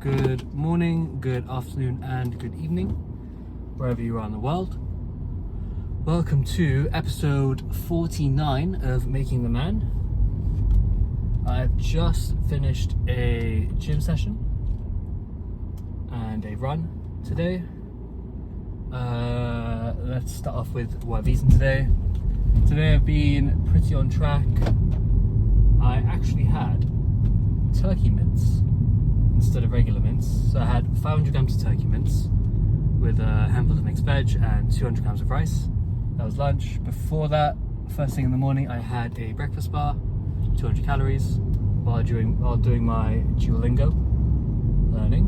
Good morning, good afternoon, and good evening, wherever you are in the world. Welcome to episode 49 of Making the Man. I've just finished a gym session and a run today. Let's start off with what I've eaten today. Today I've been pretty on track. I actually had turkey mince instead of regular mince. So I had 500 grams of turkey mince with a handful of mixed veg and 200 grams of rice. That was lunch. Before that, first thing in the morning, I had a breakfast bar, 200 calories, while doing my Duolingo learning.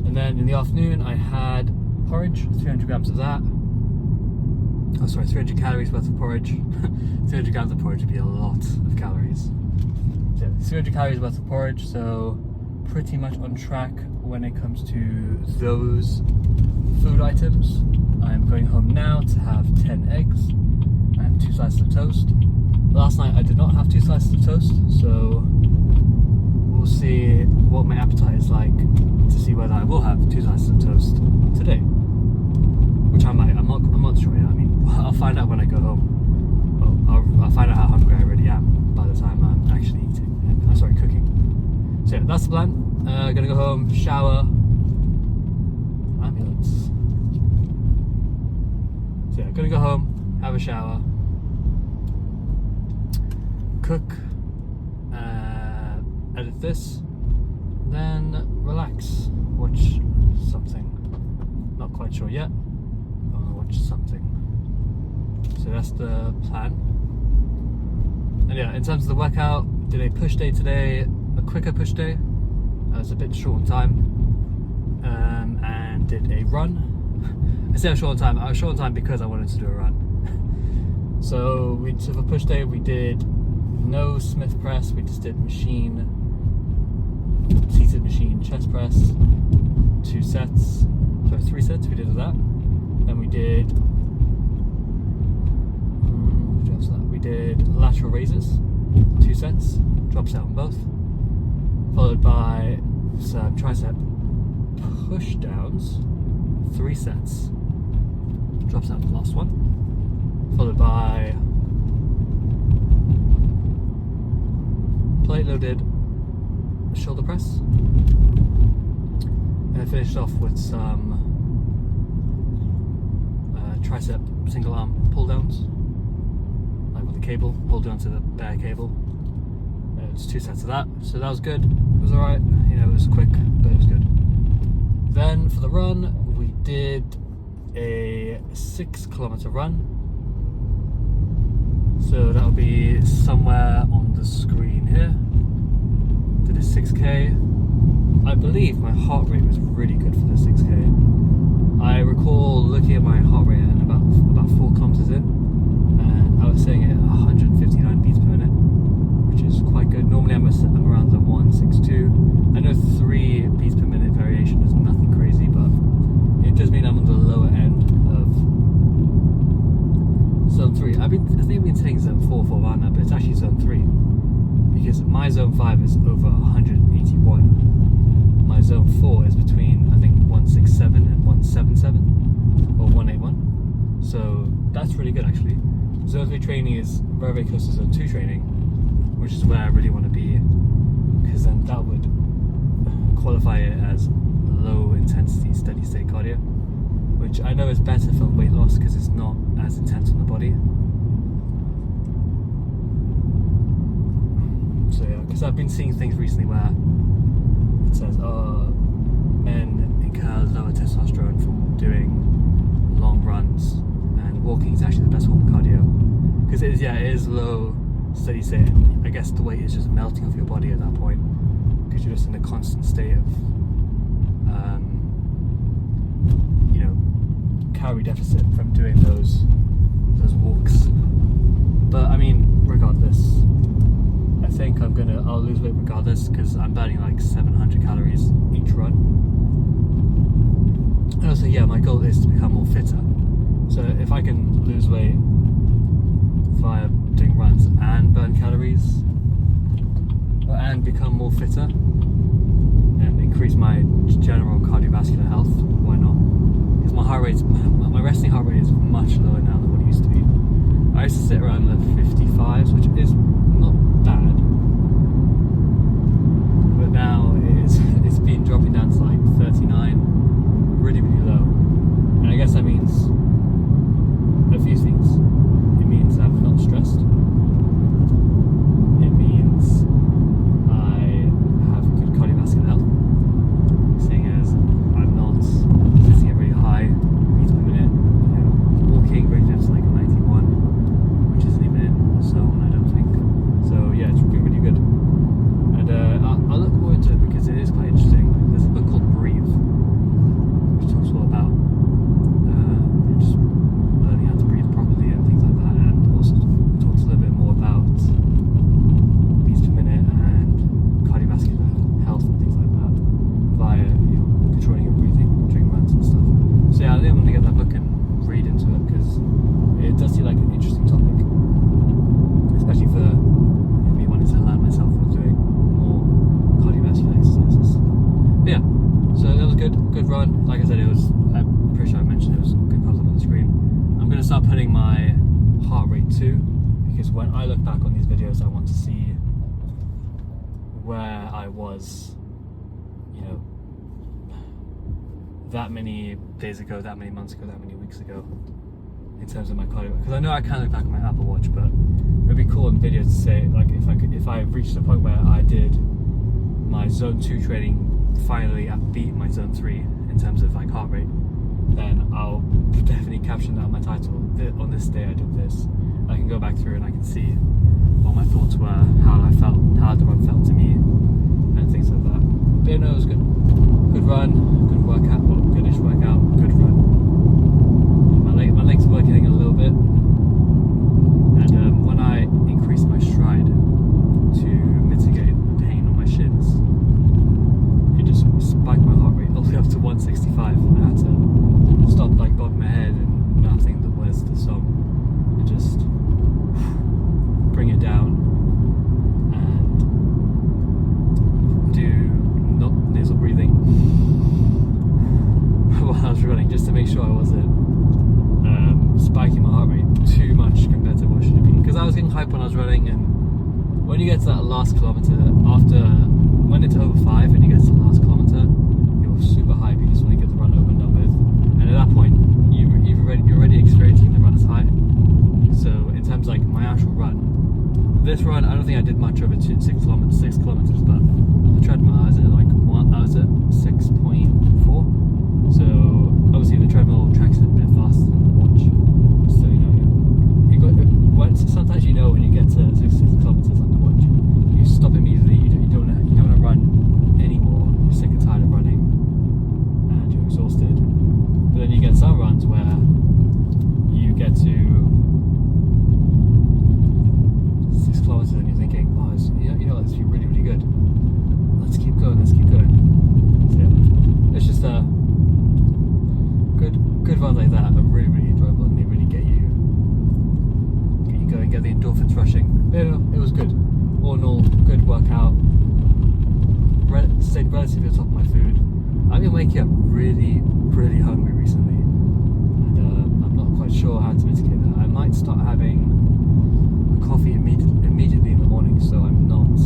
And then in the afternoon, I had porridge, 300 grams of that. 300 calories worth of porridge. 300 grams of porridge would be a lot of calories. So 300 calories worth of porridge, so pretty much on track when it comes to those food items. I'm going home now to have 10 eggs and 2 slices of toast. Last night I did not have 2 slices of toast, so we'll see what my appetite is like to see whether I will have 2 slices of toast today. Which I might, I'm not sure yet. I mean, I'll find out when I go home. Well, I'll find out how hungry I really am by the time I'm actually cooking. So yeah, that's the plan. Gonna go home, shower, ambulance. So yeah, gonna go home, have a shower, cook, edit this, then relax, watch something. Not quite sure yet. Watch something. So that's the plan. And yeah, in terms of the workout, did a push day today, a quicker push day. I was a bit short on time, and did a run. I say I was short on time. I was short on time because I wanted to do a run. So for the push day, we did no Smith press. We just did seated machine chest press, 3 sets. We did of that. Then we did. We did lateral raises, 2 sets, drop set on both, followed by some tricep push downs, 3 sets, drop set on the last one, followed by plate loaded shoulder press, and I finished off with some tricep single arm pull downs. With the cable, pulled onto the bare cable. It's 2 sets of that, so that was good. It was alright, it was quick, but it was good. Then for the run, we did a 6-kilometer run. So that'll be somewhere on the screen here. Did a 6k. I believe my heart rate was really good for the 6k. I recall looking at my heart rate and about 4 kilometers in. I was saying at 159 beats per minute, which is quite good. Normally I'm around the 162. I know 3 beats per minute variation is nothing crazy, but it does mean I'm on the lower end of zone 3. I think I've been saying zone 4 for a while now, but it's actually zone 3 because my zone 5 is over 181. My zone 4 is between I think 167 and 177 or 181. So that's really good actually. Zone 3 training is very, very close to Zone 2 training, which is where I really want to be, because then that would qualify it as low intensity steady state cardio, which I know is better for weight loss because it's not as intense on the body. So yeah, because I've been seeing things recently where it says, men incur lower testosterone from doing long runs, and walking is actually the best form of cardio. Because it is low steady state. I guess the weight is just melting off your body at that point, because you're just in a constant state of, calorie deficit from doing those walks. But I mean, regardless, I think I'll lose weight regardless, because I'm burning like 700 calories each run. And also, my goal is to become more fitter. So if I can lose weight via doing runs and burn calories and become more fitter and increase my general cardiovascular health, why not? Because my resting heart rate is much lower now than what it used to be. I used to sit around the 55s, which is not bad, but now it's been dropping down to like 39, really low. And I guess that means a few things. It means I'm not stressed. It means I have good cardiovascular health, seeing as I'm not sitting at very high beats per minute. You know, walking ranges like 91, which isn't even in the zone, I don't think. So yeah, it's been really good. And I'll look forward to it because it is quite interesting. There's a book called Breathe, which talks all about just learning how to breathe properly and things like that, and also talks a little bit more about beats per minute and cardiovascular health and things like that via controlling your breathing during runs and stuff. So yeah, I think I'm going to get that book and read into it because it does seem like an interesting topic, especially for me wanting to align myself with doing more cardiovascular exercises. But yeah, so that was good run. Like I said, I'm pretty sure I mentioned it was good comes up on the screen. I'm going to start putting my heart rate too, because when I look back on these videos, I want to see where I was, that many days ago, that many months ago, that many weeks ago, in terms of my cardio. Because I know I can look back on my Apple Watch, but it'd be cool in videos to say, like, if I reached a point where I did my zone 2 training finally beat my zone 3 in terms of like heart rate, then I'll definitely caption that on my title. On this day I did this. I can go back through and I can see what my thoughts were, how I felt, how the run felt to me, and things like that. But yeah, no, it was good. Good run, good workout, well, goodish workout, good run. My legs were getting a little bit, and when I increased my stride to mitigate the pain on my shins, it just spiked my heart rate all the way up to 165. I had to stop, like, bobbing my head and mouthing the words to the song and just bring it down and do not nasal breathing while I was running, just to make sure I wasn't spiking my heart rate too much compared to what it should have been. Because I was getting hype when I was running, and when you get to that last kilometer, when it's over 5 and you get to the last kilometer, you're super hype. You just want to get the run over and done with. And at that point, you're already experiencing the runner's high. So in terms of like my actual run, this run, I don't think I did much over 6 kilometers, but the treadmill I was at 6.4. So obviously the treadmill tracks it a bit faster than the watch. So sometimes when you get to 6 kilometers on the watch, you stop immediately. You don't want to run anymore. You're sick and tired of running, and you're exhausted. But then you get some runs where you get to 6 kilometers and you're thinking, oh, this is really, really good. Let's keep going. So yeah, it's just good runs like that are really, really enjoyable, and they really get you going, get the endorphins rushing. But it was good. All in all, good workout. Stayed relatively on top of my food. I've been waking up really, really hungry recently, and I'm not quite sure how to mitigate that. I might start having a coffee immediately in the morning, so I'm not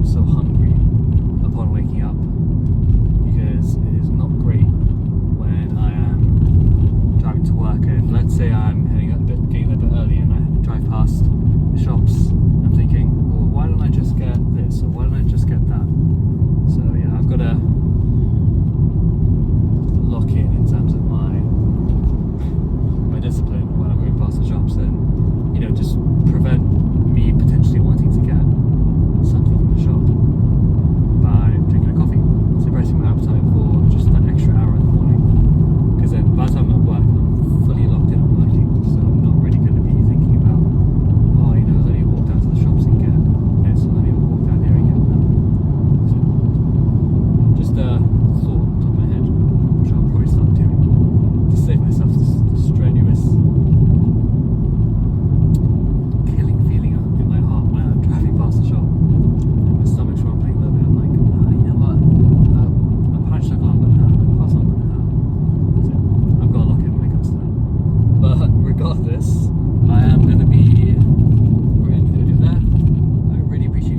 so hungry upon waking up, because it is not great when I am driving to work, and let's say I'm getting a bit early, and I drive past the shops. I'm thinking, well, why don't I just get this, or why don't I just get that? So yeah, I've got to lock in terms of my discipline when I'm going past the shops, and just prevent me potentially wanting to get something from the shop by drinking a coffee.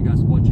you guys for watching.